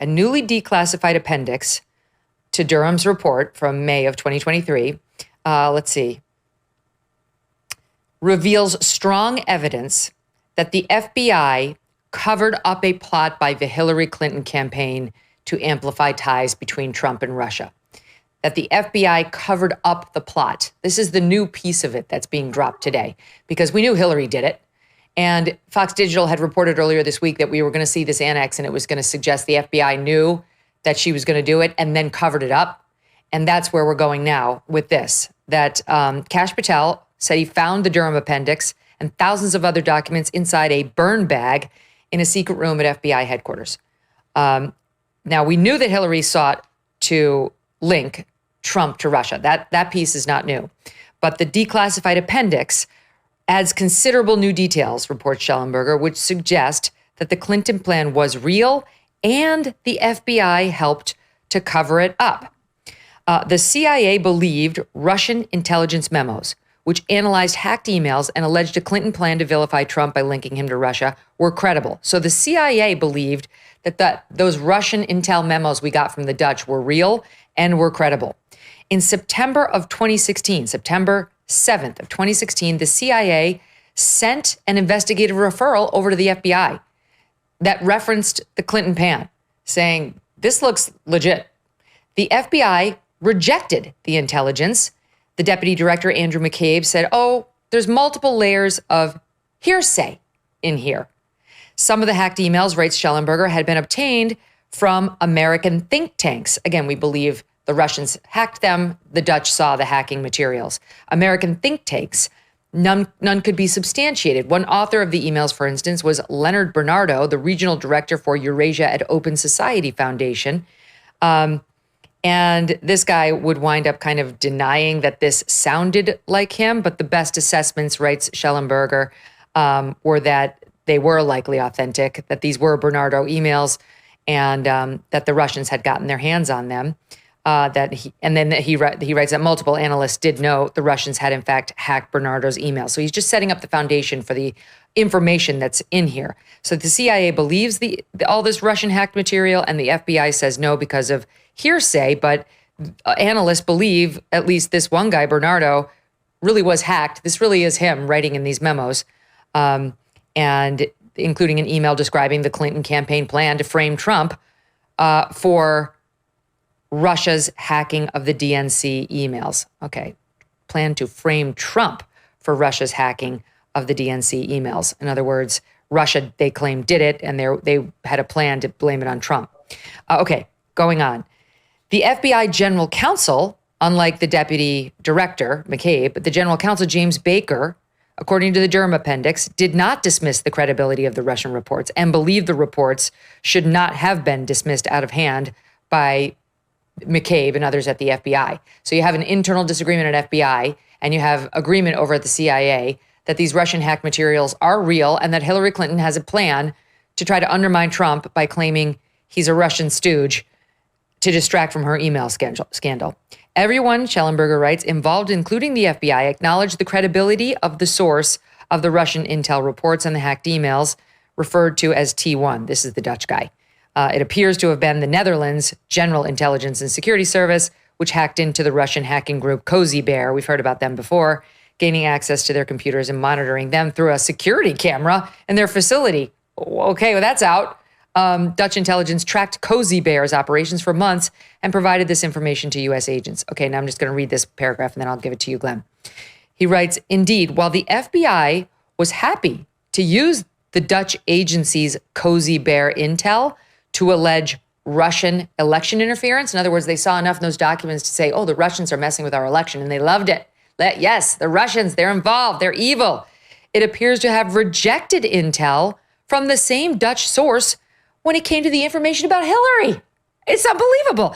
a newly declassified appendix to Durham's report from May of 2023, reveals strong evidence that the FBI covered up a plot by the Hillary Clinton campaign to amplify ties between Trump and Russia. That the FBI covered up the plot. This is the new piece of it that's being dropped today, because we knew Hillary did it. And Fox Digital had reported earlier this week that we were going to see this annex, and it was going to suggest the FBI knew that she was going to do it and then covered it up. And that's where we're going now with this, that Kash Patel said he found the Durham appendix and thousands of other documents inside a burn bag in a secret room at FBI headquarters. Now, we knew that Hillary sought to link Trump to Russia. That piece is not new. But the declassified appendix adds considerable new details, reports Schellenberger, which suggest that the Clinton plan was real and the FBI helped to cover it up. The CIA believed Russian intelligence memos, which analyzed hacked emails and alleged a Clinton plan to vilify Trump by linking him to Russia, were credible. So the CIA believed that those Russian intel memos we got from the Dutch were real and were credible. In September of 2016, September 7th of 2016, the CIA sent an investigative referral over to the FBI that referenced the Clinton plan, saying, this looks legit. The FBI rejected the intelligence. The deputy director, Andrew McCabe, said, there's multiple layers of hearsay in here. Some of the hacked emails, writes Schellenberger, had been obtained from American think tanks. Again, we believe the Russians hacked them. The Dutch saw the hacking materials. American think tanks, none could be substantiated. One author of the emails, for instance, was Leonard Bernardo, the regional director for Eurasia at Open Society Foundation. And this guy would wind up kind of denying that this sounded like him, but the best assessments, writes Schellenberger, were that they were likely authentic, that these were Bernardo emails, and that the Russians had gotten their hands on them. He writes that multiple analysts did know the Russians had in fact hacked Bernardo's emails. So he's just setting up the foundation for the information that's in here. So the CIA believes all this Russian hacked material, and the FBI says no because of hearsay. But analysts believe, at least this one guy, Bernardo, really was hacked. This really is him writing in these memos, and including an email describing the Clinton campaign plan to frame Trump for Russia's hacking of the DNC emails. Okay, plan to frame Trump for Russia's hacking of the DNC emails. In other words, Russia, they claim, did it, and they had a plan to blame it on Trump. Okay, going on. The FBI general counsel, unlike the deputy director, McCabe, the general counsel, James Baker, according to the Durham appendix, did not dismiss the credibility of the Russian reports and believed the reports should not have been dismissed out of hand by McCabe and others at the FBI. So you have an internal disagreement at FBI, and you have agreement over at the CIA that these Russian hacked materials are real and that Hillary Clinton has a plan to try to undermine Trump by claiming he's a Russian stooge to distract from her email scandal. Everyone, Schellenberger writes, involved, including the FBI, acknowledged the credibility of the source of the Russian intel reports and the hacked emails, referred to as T1. This is the Dutch guy. It appears to have been the Netherlands General Intelligence and Security Service, which hacked into the Russian hacking group Cozy Bear. We've heard about them before, gaining access to their computers and monitoring them through a security camera in their facility. Okay, well, that's out. Dutch intelligence tracked Cozy Bear's operations for months and provided this information to U.S. agents. Okay, now I'm just going to read this paragraph and then I'll give it to you, Glenn. He writes, indeed, while the FBI was happy to use the Dutch agency's Cozy Bear intel to allege Russian election interference. In other words, they saw enough in those documents to say, the Russians are messing with our election, and they loved it. Yes, the Russians, they're involved, they're evil. It appears to have rejected intel from the same Dutch source when it came to the information about Hillary. It's unbelievable.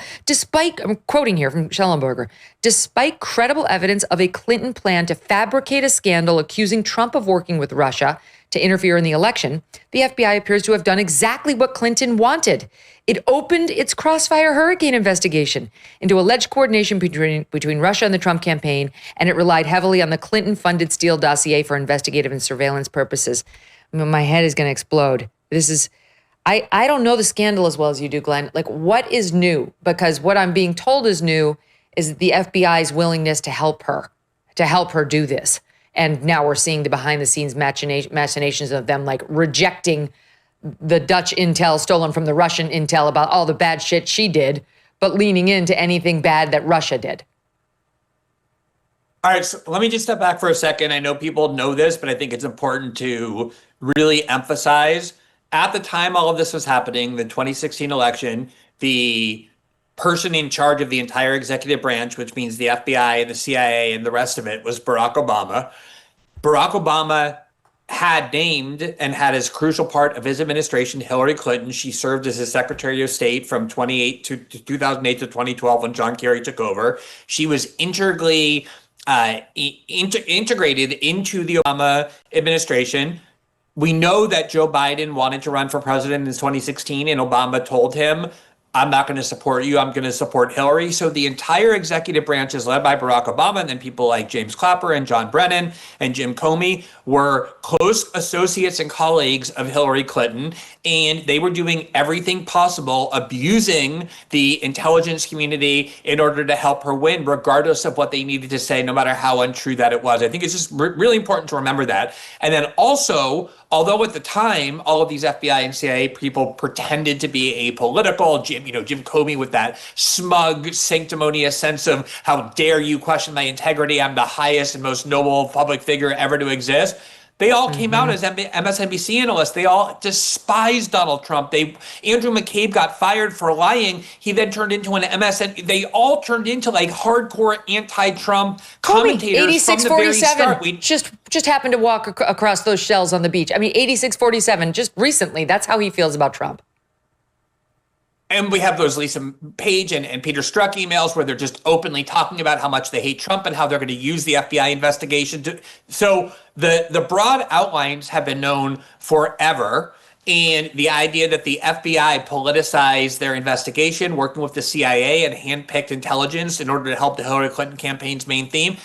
I'm quoting here from Schellenberger, despite credible evidence of a Clinton plan to fabricate a scandal accusing Trump of working with Russia to interfere in the election, the FBI appears to have done exactly what Clinton wanted. It opened its Crossfire Hurricane investigation into alleged coordination between Russia and the Trump campaign, and it relied heavily on the Clinton-funded Steele dossier for investigative and surveillance purposes. My head is going to explode. I don't know the scandal as well as you do, Glenn. Like, what is new? Because what I'm being told is new is the FBI's willingness to help her do this. And now we're seeing the behind the scenes machinations of them like rejecting the Dutch intel stolen from the Russian intel about all the bad shit she did, but leaning into anything bad that Russia did. All right, so let me just step back for a second. I know people know this, but I think it's important to really emphasize. At the time all of this was happening, the 2016 election, the person in charge of the entire executive branch, which means the FBI and the CIA and the rest of it, was Barack Obama. Barack Obama had named and had as crucial part of his administration Hillary Clinton. She served as his Secretary of State from 2008 to 2008 to 2012 when John Kerry took over. She was integrally integrated into the Obama administration. We know that Joe Biden wanted to run for president in 2016, and Obama told him, I'm not going to support you. I'm going to support Hillary. So the entire executive branch is led by Barack Obama. And then people like James Clapper and John Brennan and Jim Comey were close associates and colleagues of Hillary Clinton. And they were doing everything possible, abusing the intelligence community in order to help her win, regardless of what they needed to say, no matter how untrue that it was. I think it's just really important to remember that. And then also, although at the time, all of these FBI and CIA people pretended to be apolitical, Jim Comey with that smug, sanctimonious sense of how dare you question my integrity, I'm the highest and most noble public figure ever to exist. They all came out as MSNBC analysts. They all despised Donald Trump. Andrew McCabe got fired for lying. He then turned into an MSN. They all turned into like hardcore anti-Trump commentators from the very start. We just happened to walk across those shells on the beach. I mean, 8647, just recently, that's how he feels about Trump. And we have those Lisa Page and Peter Strzok emails where they're just openly talking about how much they hate Trump and how they're going to use the FBI investigation to. So the broad outlines have been known forever. And the idea that the FBI politicized their investigation, working with the CIA and handpicked intelligence in order to help the Hillary Clinton campaign's main theme,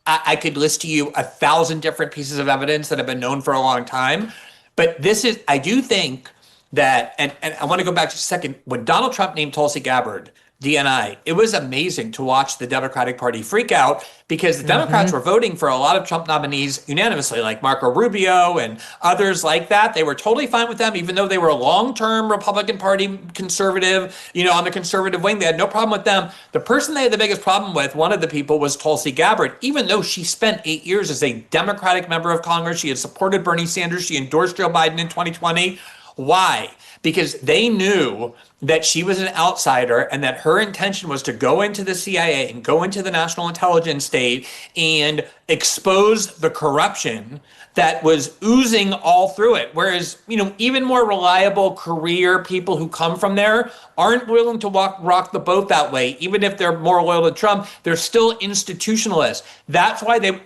I could list to you 1,000 different pieces of evidence that have been known for a long time. But I do think that, and I want to go back just a second, when Donald Trump named Tulsi Gabbard DNI, it was amazing to watch the Democratic Party freak out because the Democrats were voting for a lot of Trump nominees unanimously, like Marco Rubio and others like that. They were totally fine with them, even though they were a long-term Republican Party conservative, on the conservative wing. They had no problem with them. The person they had the biggest problem with, one of the people, was Tulsi Gabbard. Even though she spent 8 years as a Democratic member of Congress, she had supported Bernie Sanders, she endorsed Joe Biden in 2020. Why? Because they knew that she was an outsider and that her intention was to go into the CIA and go into the National Intelligence State and expose the corruption that was oozing all through it. Whereas, even more reliable career people who come from there aren't willing to rock the boat that way. Even if they're more loyal to Trump, they're still institutionalists. That's why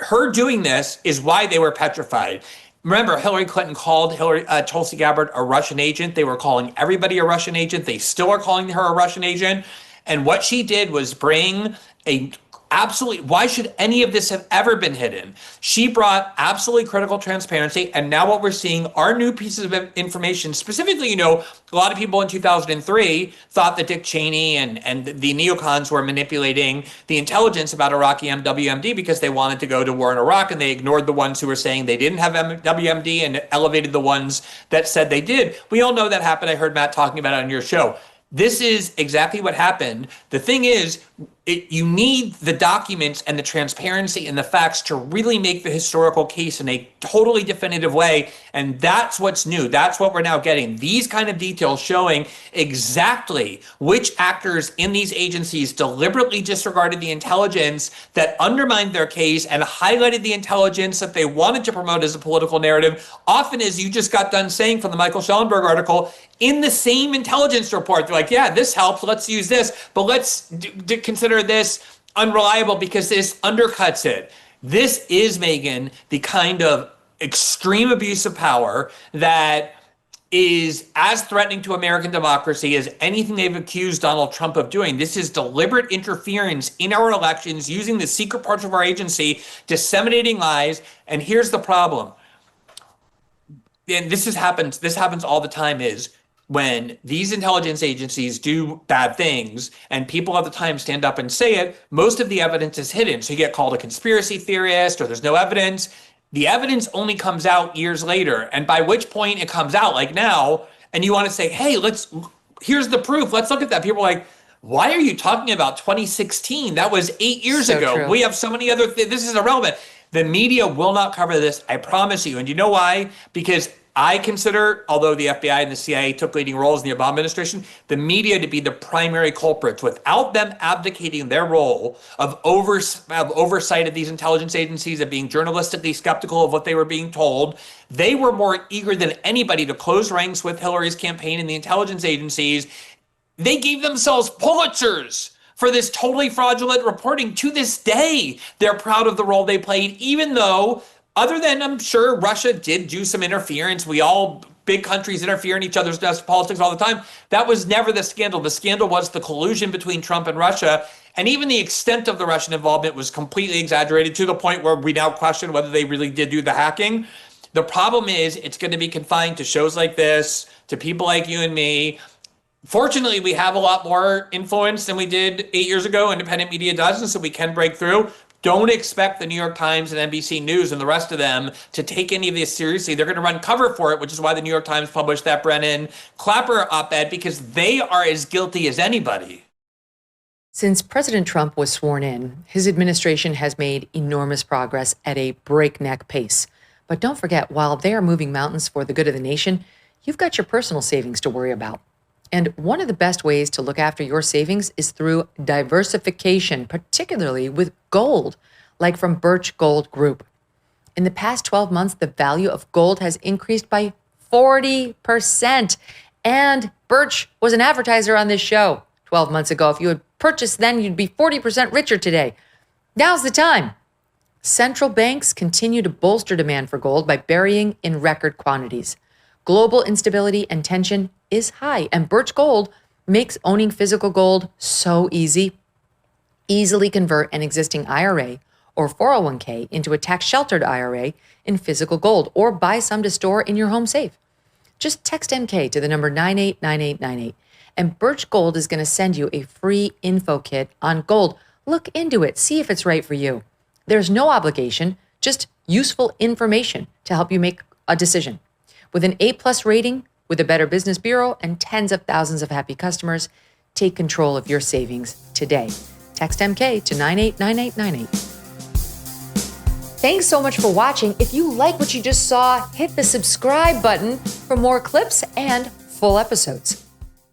her doing this is why they were petrified. Remember, Hillary Clinton called Tulsi Gabbard a Russian agent. They were calling everybody a Russian agent. They still are calling her a Russian agent. And what she did was bring why should any of this have ever been hidden? She brought absolutely critical transparency. And now what we're seeing are new pieces of information. Specifically, a lot of people in 2003 thought that Dick Cheney and the neocons were manipulating the intelligence about Iraqi WMD because they wanted to go to war in Iraq, and they ignored the ones who were saying they didn't have WMD and elevated the ones that said they did. We all know that happened. I heard Matt talking about it on your show. This is exactly what happened. The thing is, you need the documents and the transparency and the facts to really make the historical case in a totally definitive way. And that's what's new. That's what we're now getting. These kind of details showing exactly which actors in these agencies deliberately disregarded the intelligence that undermined their case and highlighted the intelligence that they wanted to promote as a political narrative, often, as you just got done saying from the Michael Schellenberg article, in the same intelligence report. They're like, yeah, this helps. Let's use this. But let's consider this unreliable because this undercuts it. This is, Megyn, the kind of extreme abuse of power that is as threatening to American democracy as anything they've accused Donald Trump of doing. This is deliberate interference in our elections, using the secret parts of our agency, disseminating lies. And here's the problem. and this happens all the time, is when these intelligence agencies do bad things and people at the time stand up and say it, most of the evidence is hidden. So you get called a conspiracy theorist or there's no evidence. The evidence only comes out years later. And by which point it comes out, like now, and you want to say, hey, here's the proof. Let's look at that. People are like, why are you talking about 2016? That was 8 years ago. True. We have so many other things. This is irrelevant. The media will not cover this, I promise you. And you know why? Because I consider, although the FBI and the CIA took leading roles in the Obama administration, the media to be the primary culprits. Without them abdicating their role of oversight of these intelligence agencies, of being journalistically skeptical of what they were being told, they were more eager than anybody to close ranks with Hillary's campaign and the intelligence agencies. They gave themselves Pulitzers for this totally fraudulent reporting. To this day, they're proud of the role they played, even though, other than, I'm sure, Russia did do some interference. Big countries interfere in each other's politics all the time. That was never the scandal. The scandal was the collusion between Trump and Russia. And even the extent of the Russian involvement was completely exaggerated, to the point where we now question whether they really did do the hacking. The problem is it's going to be confined to shows like this, to people like you and me. Fortunately, we have a lot more influence than we did 8 years ago. Independent media doesn't, so we can break through. Don't expect the New York Times and NBC News and the rest of them to take any of this seriously. They're going to run cover for it, which is why the New York Times published that Brennan Clapper op-ed, because they are as guilty as anybody. Since President Trump was sworn in, his administration has made enormous progress at a breakneck pace. But don't forget, while they are moving mountains for the good of the nation, you've got your personal savings to worry about. And one of the best ways to look after your savings is through diversification, particularly with gold, like from Birch Gold Group. In the past 12 months, the value of gold has increased by 40%. And Birch was an advertiser on this show 12 months ago. If you had purchased then, you'd be 40% richer today. Now's the time. Central banks continue to bolster demand for gold by burying in record quantities. Global instability and tension is high, and Birch Gold makes owning physical gold so easy. Easily convert an existing IRA or 401k into a tax-sheltered IRA in physical gold, or buy some to store in your home safe. Just text MK to the number 989898, and Birch Gold is going to send you a free info kit on gold. Look into it, see if it's right for you. There's no obligation, just useful information to help you make a decision. With an A+ rating, with a Better Business Bureau, and tens of thousands of happy customers, take control of your savings today. Text MK to 989898. Thanks so much for watching. If you like what you just saw, hit the subscribe button for more clips and full episodes.